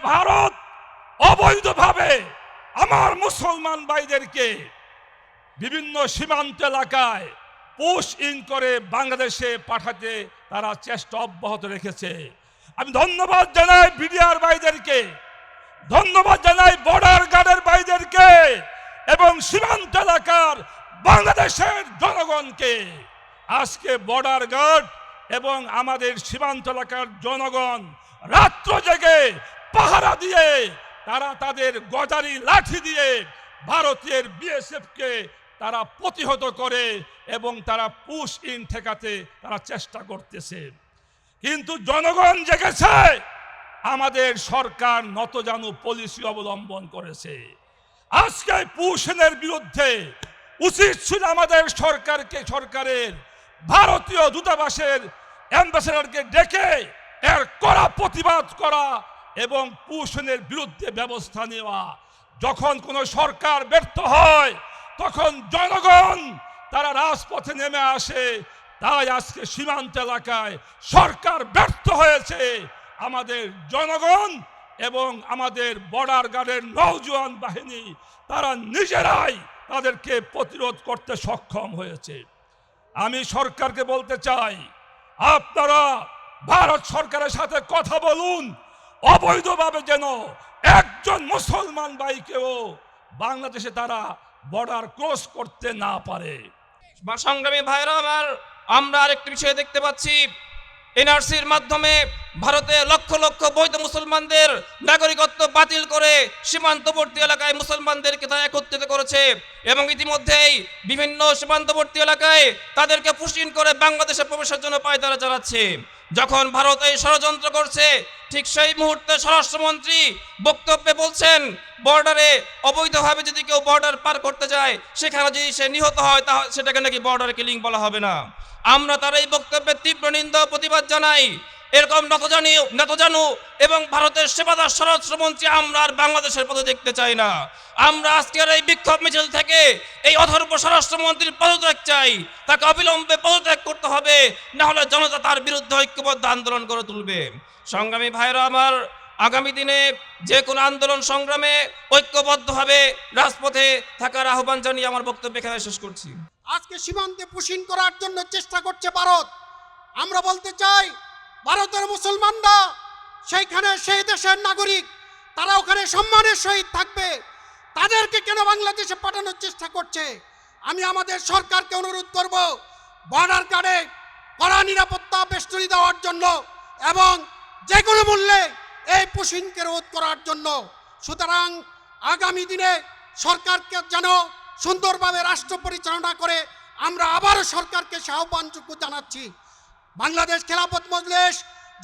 ভারত অবৈধভাবে আমার মুসলমান ভাইদেরকে বিভিন্ন সীমান্ত এলাকায় পুশ ইন করে বাংলাদেশে পাঠাতে তারা চেষ্টা অব্যাহত রেখেছে। আমি ধন্যবাদ জানাই বিডিআর ভাইদেরকে, ধন্যবাদ জানাই বর্ডার গার্ডের ভাইদেরকে এবং সীমান্ত এলাকার বাংলাদেশের জনগণকে। আজকে বর্ডার গার্ড এবং আমাদের সীমান্ত এলাকার জনগণ রাত্র জেগে পাহারা দিয়ে তারা তাদের গজারি লাঠি দিয়ে ভারতের বিএসএফকে তারা প্রতিহত করে এবং তারা পুশ ইন ঠেকাতে তারা চেষ্টা করতেছে। কিন্তু জনগণ জেগেছে, আমাদের সরকার নতজানু পলিসি অবলম্বন করেছে। আজকে পুশ ইনের বিরুদ্ধে উচিত ছিল আমাদের সরকারের ভারতীয় দূতাবাসের অ্যাম্বাসেডরকে ডেকে এর কড়া প্রতিবাদ করা এবং পুশ ইনের বিরুদ্ধে ব্যবস্থা নেওয়া। যখন কোনো সরকার ব্যর্থ হয় তখন জনগণ তারা রাজপথে নেমে আসে। তাই আজকে সীমান্ত এলাকায় সরকার ব্যর্থ হয়েছে, আমাদের জনগণ এবং আমাদের বর্ডার গার্ডের নওজোয়ান বাহিনী তারা নিজেরাই তাদেরকে প্রতিরোধ করতে সক্ষম হয়েছে। আমি সরকারকে বলতে চাই, আপনারা ভারত সরকারের সাথে কথা বলুন, অবৈধভাবে যেন একজন মুসলমান ভাইকেও বাংলাদেশে তারা বর্ডার ক্রস করতে না পারে। সংগ্রামী ভাইরা আমার, আমরা আরেকটি বিষয় দেখতে পাচ্ছি, এনআরসির মাধ্যমে ভারতে লক্ষ লক্ষ বৈধ মুসলমানদের নাগরিকত্ব বাতিল করে সীমান্তবর্তী এলাকায় মুসলমানদেরকে তারা একত্রিত করেছে এবং ইতিমধ্যেই বিভিন্ন সীমান্তবর্তী এলাকায় তাদেরকে পুশ ইন করে বাংলাদেশে প্রবেশের জন্য পায়তারা চালাচ্ছে। যখন ভারত এই ষড়যন্ত্র করছে, ঠিক সেই মুহূর্তে স্বরাষ্ট্রমন্ত্রী বক্তব্যে বলছেন বর্ডারে অবৈধভাবে যদি কেউ বর্ডার পার করতে যায় সেখানে যদি সে নিহত হয় তাহলে সেটাকে নাকি বর্ডার কিলিং বলা হবে না। আমরা তার এই বক্তব্যের তীব্র নিন্দা প্রতিবাদ জানাই। এরকম নতজানু এবং ভারতের সেবাদার স্বরাষ্ট্রমন্ত্রী আমরা আর বাংলাদেশের পথে দেখতে চাই না। আমরা আজকের এই বিক্ষোভ মিছিল থেকে এই অথর্ব স্বরাষ্ট্রমন্ত্রীর পদত্যাগ চাই, তাকে অবিলম্বে পদত্যাগ করতে হবে, না হলে জনতা তার বিরুদ্ধে ঐক্যবদ্ধ আন্দোলন করে তুলবে। সংগ্রামী ভাইরা আমার, আগামী দিনে যে কোনো আন্দোলন সংগ্রামে ঐক্যবদ্ধভাবে রাজপথে থাকার আহ্বান জানিয়ে আমার বক্তব্য এখানে শেষ করছি। আজকে সীমান্তে পুশ ইন করার জন্য চেষ্টা করছে ভারত। আমরা বলতে চাই, ভারতের মুসলমানরা সেইখানে সেই দেশের নাগরিক, তারা ওখানে সম্মানের সহিত থাকবে, তাদেরকে কেন বাংলাদেশে পাঠানোর চেষ্টা করছে? আমি আমাদের সরকারকে অনুরোধ করব বর্ডার গার্ডে কড়া নিরাপত্তা বেষ্টনী দেওয়ার জন্য এবং যে কোনো মূল্যে এই পুশ ইনকে রোধ করার জন্য। সুতরাং আগামী দিনে সরকারকে যেন সুন্দরভাবে রাষ্ট্র পরিচালনা করে আমরা আবারও সরকারকে আহ্বানযোগ্য জানাচ্ছি। বাংলাদেশ খেলাফত মজলিস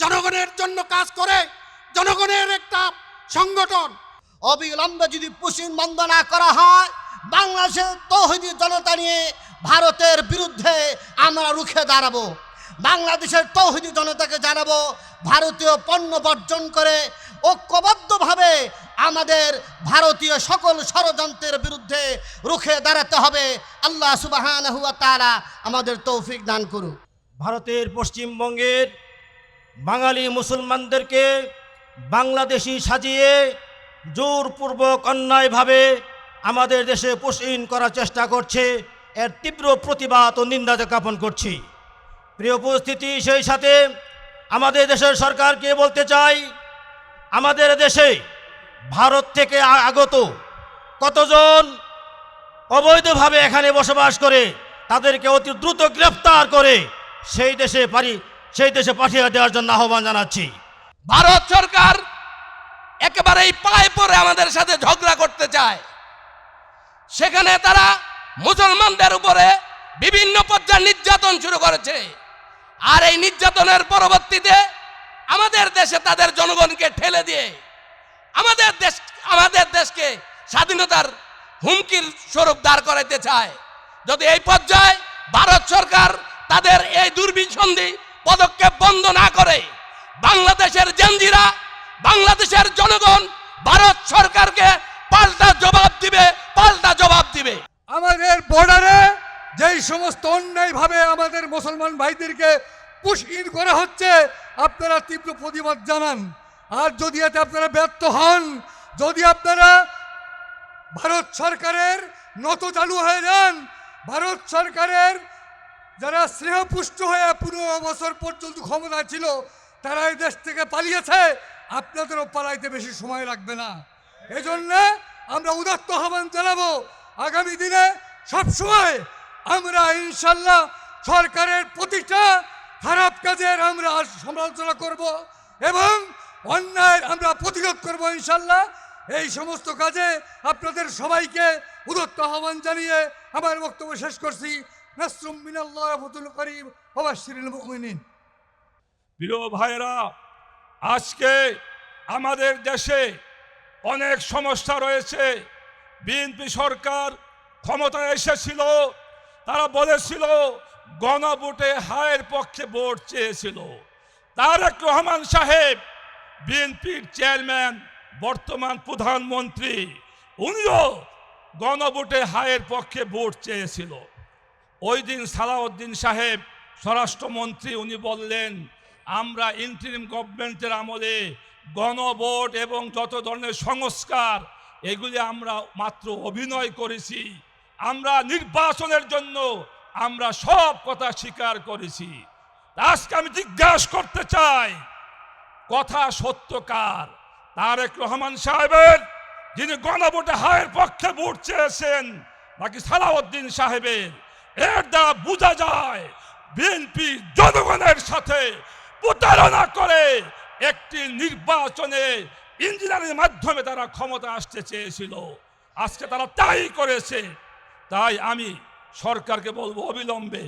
জনগণের জন্য কাজ করে, জনগণের একটা সংগঠন। অবিলম্বে যদি পুশ ইন বন্ধ না করা হয়, বাংলাদেশের তৌহিদি জনতা নিয়ে ভারতের বিরুদ্ধে আমরা রুখে দাঁড়াবো। বাংলাদেশের তৌহিদি জনতাকে জানাবো, ভারতীয় পণ্য বর্জন করে ঐক্যবদ্ধভাবে আমাদের ভারতীয় সকল ষড়যন্ত্রের বিরুদ্ধে রুখে দাঁড়াতে হবে। আল্লাহ সুবহানাহু ওয়া তাআলা আমাদের তৌফিক দান করুক। ভারতের পশ্চিমবঙ্গের বাঙালি মুসলমানদেরকে বাংলাদেশি সাজিয়ে জোরপূর্বক অন্যায়ভাবে আমাদের দেশে পুশ ইন করার চেষ্টা করছে, এর তীব্র প্রতিবাদ ও নিন্দা জ্ঞাপন করছি। প্রিয় উপস্থিতি, সেই সাথে আমাদের দেশের সরকারকে বলতে চাই, আমাদের দেশে ভারত থেকে আগত কতজন অবৈধভাবে এখানে বসবাস করে তাদেরকে অতি দ্রুত গ্রেফতার করে সেই দেশে পাঠিয়ে দেওয়ার জন্য আহ্বান জানাচ্ছি। ভারত সরকার একেবারেই পায়ে পড়ে আমাদের সাথে ঝগড়া করতে চায়। সেখানে তারা মুসলমানদের উপরে বিভিন্ন পর্যায়ে নির্যাতন শুরু করেছে, আর এই নির্যাতনের পরবর্তীতে আমাদের দেশে তাদের জনগণকে ঠেলে দিয়ে আমাদের দেশকে স্বাধীনতার হুমকির স্বরূপ দাঁড় করাইতে চায়। যদি এই পর্যায়ে ভারত সরকার তাদের এই দুর্বিসন্ধি পদক্ষেপ বন্ধ না করে, বাংলাদেশের জেনজিরা, বাংলাদেশের জনগণ ভারত সরকারকে পাল্টা জবাব দিবে। আমাদের বর্ডারে যেই সমস্ত অন্যায়ভাবে আমাদের মুসলমান ভাইদেরকে পুশ ইন করা হচ্ছে, আপনারা তীব্র প্রতিবাদ জানান। আর যদি এতে আপনারা ব্যর্থ হন, যদি আপনারা ভারত সরকারের নত চালু হয়ে যান, ভারত সরকারের যারা স্নেহপুষ্ট হয়ে 15 বছর পর্যন্ত ক্ষমতা ছিল তারা এই দেশ থেকে পালিয়েছে, আপনাদেরও পালাইতে বেশি সময় লাগবে না। এজন্য আমরা উদাত্ত আহ্বান জানাবো, আগামী দিনে সবসময় আমরা ইনশাল্লাহ সরকারের প্রতিটা খারাপ কাজের আমরা সমালোচনা করব এবং অন্যায় আমরা প্রতিরোধ করব ইনশাল্লাহ। এই সমস্ত কাজে আপনাদের সবাইকে উদাত্ত আহ্বান জানিয়ে আমার বক্তব্য শেষ করছি। নাসরুম মিনাল্লাহ ওয়া ফাতুল করিম ওয়া বাশশিরিল মুমিনিন। প্রিয় ভাইরা, আজকে আমাদের দেশে অনেক সমস্যা রয়েছে। বিএনপি সরকার ক্ষমতায় এসেছিল, তারা বলেছিল গণভোটে হায়ের পক্ষে ভোট চেয়েছিল। তারেক রহমান সাহেব বিএনপির চেয়ারম্যান, বর্তমান প্রধানমন্ত্রী, উনিও গণভোটে হায়ের পক্ষে ভোট চেয়েছিল। ওই দিন সালাউদ্দিন সাহেব স্বরাষ্ট্রমন্ত্রী, উনি বললেন আমরা ইন্টারিম গভর্নমেন্টের আমলে গণভোট এবং যত ধরনের সংস্কার এগুলি আমরা মাত্র অভিনয় করেছি, আমরা নির্বাচনের জন্য আমরা সব কথা স্বীকার করেছি। আজকে আমি জিজ্ঞাসা করতে চাই, কথা সত্যকার? তারেক রহমান সাহেবের, যিনি গণভোটে হায়ের পক্ষে ভোট চেয়েছেন, নাকি সালাউদ্দিন সাহেবের? এর দ্বারা বোঝা যায় বিএনপি জনগণের সাথে প্রতারণা করে একটি নির্বাচনে ইঞ্জিনিয়ারিং মাধ্যমে তারা ক্ষমতা আসতে চেয়েছিল। আজকে তারা তাই করেছে। তাই আমি সরকারকে বলবো, অবিলম্বে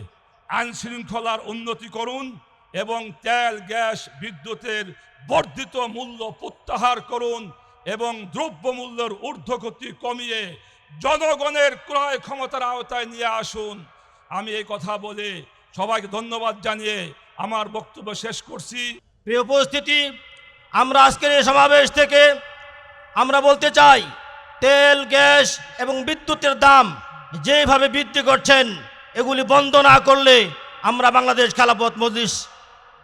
আইন শৃঙ্খলার উন্নতি করুন এবং তেল, গ্যাস, বিদ্যুতের বর্ধিত মূল্য প্রত্যাহার করুন এবং দ্রব্যমূল্যের ঊর্ধ্বগতি কমিয়ে জনগণের ক্রয় ক্ষমতার আওতায় নিয়ে আসুন। আমি এই কথা বলে সবাইকে ধন্যবাদ জানিয়ে আমার বক্তব্য শেষ করছি। প্রিয় উপস্থিতি, আমরা আজকের এই সমাবেশ থেকে আমরা বলতে চাই, তেল, গ্যাস এবং বিদ্যুতের দাম যেভাবে বৃদ্ধি করছেন, এগুলি বন্ধ না করলে আমরা বাংলাদেশ খেলাফত মজলিস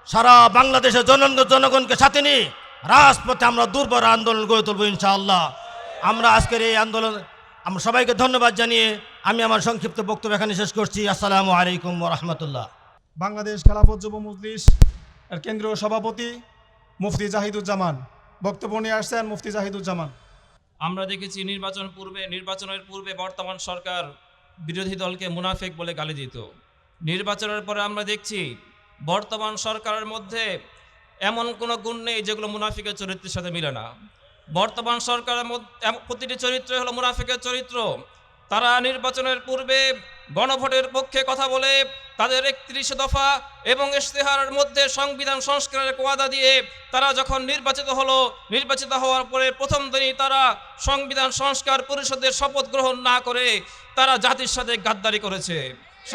সারা বাংলাদেশের জনগণকে সাথে নিয়ে রাজপথে আমরা দুর্বল আন্দোলন গড়ে তুলব ইনশাআল্লাহ। আমরা আজকের এই আন্দোলন, আমরা সবাইকে ধন্যবাদ জানিয়ে আমি আমার সংক্ষিপ্ত বক্তব্য এখানে শেষ করছি। আসসালামু আলাইকুম ওয়া রাহমাতুল্লাহ। বাংলাদেশ খেলাফত যুব মজলিস এর কেন্দ্রীয় সভাপতি মুফতি জাহিদুজ্জামান বক্তব্য নিয়ে আসছেন। মুফতি জাহিদুজ্জামান। আমরা দেখেছি নির্বাচনের পূর্বে বর্তমান সরকার বিরোধী দলকে মুনাফিক বলে গালি দিত। নির্বাচনের পরে আমরা দেখছি বর্তমান সরকারের মধ্যে এমন কোনো গুণ নেই যেগুলো মুনাফিকের চরিত্রের সাথে মিলে না। বর্তমান সরকারের মধ্যে প্রতিটি চরিত্র হলো মুনাফিকের চরিত্র। তারা নির্বাচনের পূর্বে গণভোটের পক্ষে কথা বলে তাদের 31 দফা এবং ইশতেহারের মধ্যে সংবিধান সংস্কারের ওয়াদা দিয়ে তারা যখন নির্বাচিত হওয়ার পরে প্রথম দিনই তারা সংবিধান সংস্কার পরিষদের শপথ গ্রহণ না করে তারা জাতির সাথে গাদ্দারি করেছে।